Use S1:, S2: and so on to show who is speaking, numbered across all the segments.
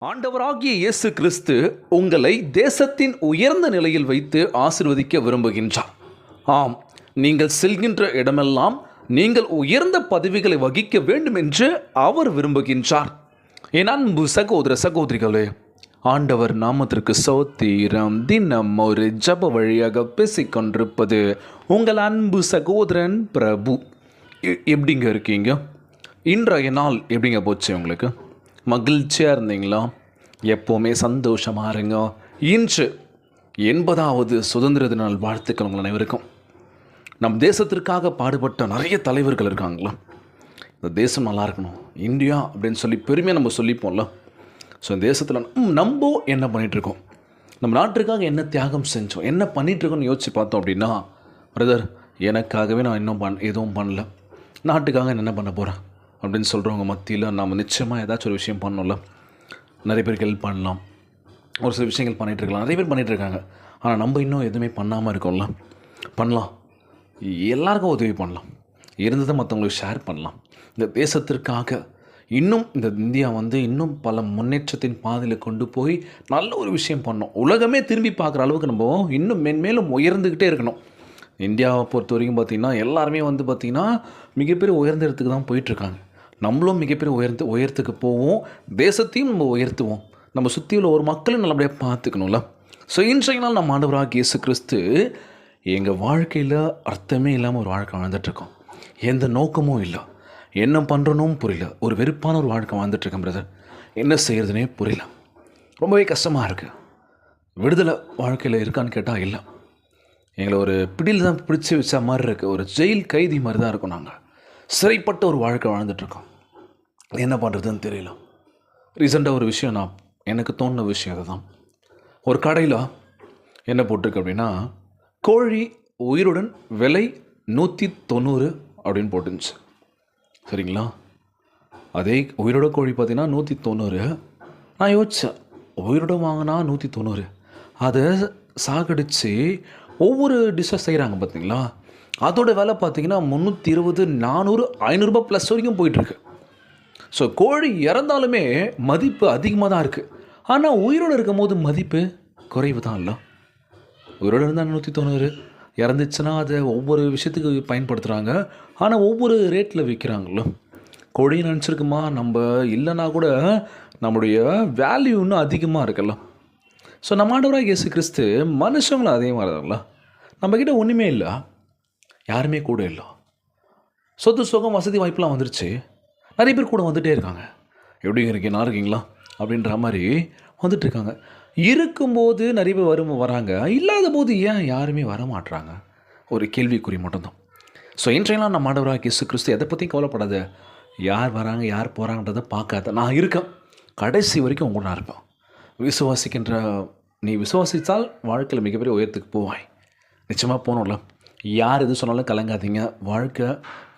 S1: ஆண்டவராகிய இயேசு கிறிஸ்து உங்களை தேசத்தின் உயர்ந்த நிலையில் வைத்து ஆசீர்வதிக்க விரும்புகின்றார். ஆம், நீங்கள் செல்கின்ற இடமெல்லாம் நீங்கள் உயர்ந்த பதவிகளை வகிக்க வேண்டும் என்று அவர் விரும்புகின்றார். என் அன்பு சகோதர சகோதரிகளே, ஆண்டவர் நாமத்திற்கு சோத்திரம். தினம் ஒரு ஜப வழியாக பேசிக்கொண்டிருப்பது உங்கள் அன்பு சகோதரன் பிரபு. எப்படிங்க இருக்கீங்க? இன்றைய நாள் எப்படிங்க போச்சு? உங்களுக்கு மகிழ்ச்சியாக இருந்தீங்களா? எப்போவுமே சந்தோஷமாக இருங்க. இன்று 80வது சுதந்திர தின நாள் வாழ்த்துக்கள் உங்கள் அனைவருக்கும். நம் தேசத்திற்காக பாடுபட்ட நிறைய தலைவர்கள் இருக்காங்களா? இந்த தேசம் நல்லா இருக்கணும், இந்தியா அப்படின்னு சொல்லி பெருமையாக நம்ம சொல்லிப்போம்ல. ஸோ இந்த தேசத்தில் நம்ம என்ன பண்ணிகிட்ருக்கோம், நம்ம நாட்டிற்காக என்ன தியாகம் செஞ்சோம், என்ன பண்ணிகிட்ருக்கோன்னு யோசித்து பார்த்தோம் அப்படின்னா, பிரதர் எனக்காகவே நான் இன்னும் எதுவும் பண்ணல, நாட்டுக்காக என்ன பண்ண போகிறேன் அப்படின்னு சொல்கிறவங்க மத்தியில் நாம் நிச்சயமாக ஏதாச்சும் ஒரு விஷயம் பண்ணோம்ல. நிறைய பேருக்கு ஹெல்ப் பண்ணலாம், ஒரு சில விஷயங்கள் பண்ணிகிட்ருக்கலாம், நிறைய பேர் பண்ணிகிட்ருக்காங்க. ஆனால் நம்ம இன்னும் எதுவுமே பண்ணாமல் இருக்கோம்ல. பண்ணலாம், எல்லாருக்கும் உதவி பண்ணலாம், இருந்ததை மற்றவங்களுக்கு ஷேர் பண்ணலாம். இந்த தேசத்திற்காக இன்னும் இந்த இந்தியா இன்னும் பல முன்னேற்றத்தின் பாதையில் கொண்டு போய் நல்ல ஒரு விஷயம் பண்ணோம். உலகமே திரும்பி பார்க்குற அளவுக்கு நம்ம இன்னும் மென்மேலும் உயர்ந்துக்கிட்டே இருக்கணும். இந்தியாவை பொறுத்த வரைக்கும் பார்த்திங்கன்னா எல்லாருமே பார்த்திங்கன்னா மிகப்பெரிய உயர்ந்த இடத்துக்கு தான் போயிட்டுருக்காங்க. நம்மளும் மிகப்பெரிய உயரத்துக்கு போவோம், தேசத்தையும் நம்ம உயர்த்துவோம், நம்ம சுற்றி உள்ள ஒரு மக்களும் நல்லபடியாக பார்த்துக்கணும்ல. ஸோ இன்றைய நாள் நம்ம ஆண்டவராகிய இயேசு கிறிஸ்து எங்கள் வாழ்க்கையில் அர்த்தமே இல்லாமல் ஒரு வாழ்க்கை வாழ்ந்துட்டுருக்கோம். எந்த நோக்கமும் இல்லை, என்ன பண்ணுறனும் புரியல, ஒரு வெறுப்பான ஒரு வாழ்க்கை வாழ்ந்துட்டுருக்கேன் பிரதர். என்ன செய்கிறதுனே புரியல, ரொம்பவே கஷ்டமாக இருக்குது. விடுதலை வாழ்க்கையில் இருக்கான்னு கேட்டால் இல்லை. எங்களை ஒரு பிடியில் தான் பிடிச்சி வச்ச மாதிரி இருக்குது, ஒரு ஜெயில் கைதி மாதிரி தான் இருக்கும். நாங்கள் சிறைப்பட்ட ஒரு வாழ்க்கை வாழ்ந்துட்டுருக்கோம். என்ன பண்ணுறதுன்னு தெரியல. ரீசெண்டாக ஒரு விஷயம் எனக்கு தோணுன விஷயம் அதுதான். ஒரு கடையில் என்ன போட்டிருக்கு அப்படின்னா, கோழி உயிருடன் விலை 190 அப்படின்னு போட்டுருந்துச்சு. சரிங்களா? அதே உயிரோட கோழி பார்த்திங்கன்னா 190. நான் யோசித்தேன், உயிரோட வாங்கினா 190, அதை சாகடித்து ஒவ்வொரு டிஷ்ஷாக செய்கிறாங்க பார்த்தீங்களா, அதோட விலை பார்த்திங்கன்னா 320, 400, 500 ப்ளஸ் வரைக்கும் போயிட்டுருக்கு. ஸோ கோழி இறந்தாலுமே மதிப்பு அதிகமாக தான் இருக்குது. ஆனால் உயிரோடு இருக்கும் போது மதிப்பு குறைவு தான் இல்லை. உயிரோடு இருந்தால் 190, இறந்துச்சுன்னா அதை ஒவ்வொரு விஷயத்துக்கு பயன்படுத்துகிறாங்க. ஆனால் ஒவ்வொரு ரேட்டில் விற்கிறாங்களோ. கோழி நினச்சிருக்குமா, நம்ம இல்லைன்னா கூட நம்முடைய வேல்யூ இன்னும் அதிகமாக இருக்குல்ல. ஸோ நம்ம ஆண்டவராகிய இயேசு கிறிஸ்து மனுஷங்களும் அதே மாதிரி தாங்களா. நம்மக்கிட்ட ஒன்றுமே இல்லை, யாருமே கூட இல்லை, சொத்து சுகம் வசதி வாய்ப்பெலாம் வந்துருச்சு, நிறைய பேர் கூட வந்துகிட்டே இருக்காங்க. எப்படிங்க இருக்கீங்க, நல்லா இருக்கீங்களா அப்படின்ற மாதிரி வந்துட்டுருக்காங்க. இருக்கும்போது நிறைய பேர் வராங்க, இல்லாத போது ஏன் யாருமே வரமாட்டுறாங்க? ஒரு கேள்விக்குறி மட்டும்தான். ஸோ இன்றையெல்லாம் நம்ம ஆண்டவராகிய இயேசு கிறிஸ்து எதை பற்றியும் கவலைப்படாத, யார் வராங்க யார் போகிறாங்கன்றதை பார்க்காத, நான் இருக்கேன், கடைசி வரைக்கும் உங்க நான் இருப்பேன். விசுவாசிக்கின்ற நீ விசுவாசித்தால் வாழ்க்கையில் மிகப்பெரிய உயரத்துக்கு போவாய். நிச்சயமாக போகணும்ல. யார் எது சொன்னாலும் கலங்காதீங்க. வாழ்க்கை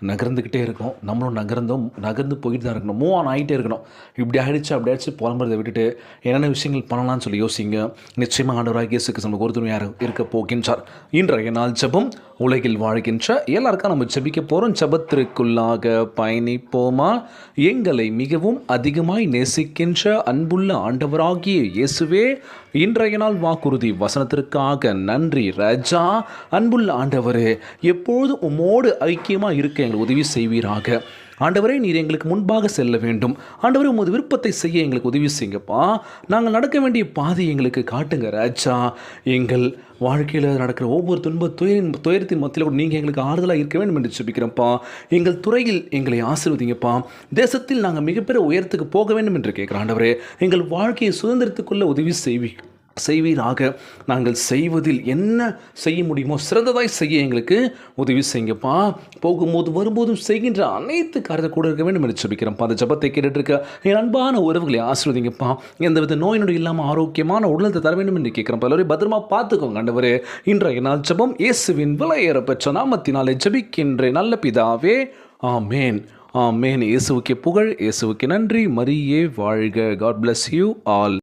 S1: நகர்ந்துக்கிட்டே இருக்கும், நம்மளும் நகர்ந்து போயிட்டு தான் இருக்கணும், மூவ் ஆன் ஆகிட்டே இருக்கணும். இப்படி ஆகிடுச்சு அப்படி ஆகிடுச்சு புலம்புறதை விட்டுட்டு என்னென்ன விஷயங்கள் பண்ணலாம்னு சொல்லி யோசிங்க. நிச்சயமாக ஆண்டவராகிய இயேசு கிறிஸ்து நமக்கு ஒருத்தரும் யார் இருக்க போகின்றார். இன்றைய நாள் ஜெபம். உலகில் வாழ்கின்ற எல்லாருக்கும் நம்ம ஜெபிக்க போகிறோம். ஜெபத்திற்குள்ளாக பயணிப்போமா? எங்களை மிகவும் அதிகமாய் நேசிக்கின்ற அன்புள்ள ஆண்டவராகிய இயேசுவே, இன்றைய நாள் வாக்குறுதி வசனத்திற்காக நன்றி ராஜா. அன்புள்ள ஆண்டவரே, எப்பொழுதும் உம்மோடு ஐக்கியமாக இருக்க எங்களுக்கு உதவி செய்வீராக. ஆண்டவரே, நீர் எங்களுக்கு முன்பாக செல்ல வேண்டும். ஆண்டவரே, உமது விருப்பத்தை செய்ய எங்களுக்கு உதவி செய்யுங்கப்பா. நாங்கள் நடக்க வேண்டிய பாதை எங்களுக்கு காட்டுங்க ராஜா. எங்கள் வாழ்க்கையில் நடக்கிற ஒவ்வொரு துயரத்தின் மத்தியில் கூட நீங்கள் எங்களுக்கு ஆறுதலாக இருக்க வேண்டும் என்று ஜெபிக்கிறோம்ப்பா. எங்கள் துறையில் எங்களை ஆசீர்வதிங்கப்பா. தேசத்தில் நாங்கள் மிகப்பெரிய உயரத்துக்கு போக வேண்டும் என்று கேட்குறோம் ஆண்டவரே. எங்கள் வாழ்க்கையை சுதந்திரத்துக்குள்ள உதவி செய்வீராக. நாங்கள் செய்வதில் என்ன செய்ய முடியுமோ சிறந்ததாய் செய்ய எங்களுக்கு உதவி செய்யுங்கப்பா. போகும்போது வரும்போதும் செய்கின்ற அனைத்து காரியத்தை கூட இருக்க வேண்டும் என்று ஜெபிக்கிறோம்ப்பா. அந்த ஜெபத்தை கேட்டுட்டு இருக்க என் அன்பான உறவுகளை ஆசீர்வதிங்கப்பா. எந்தவித நோய் நொடி இல்லாமல் ஆரோக்கியமான உடலத்தை தர வேண்டும் என்று கேட்குறோம். பலரும் பத்திரமா பார்த்துக்கோங்க ஆண்டவரே. இன்றைய நாள் ஜெபம் இயேசுவின் விலையேற பெற்ற நாமத்தினாலே ஜெபிக்கின்ற நல்ல பிதாவே, ஆமேன் ஆமேன். இயேசுவுக்கே புகழ், இயேசுவுக்கு நன்றி. மரியே வாழ்க. God bless you all.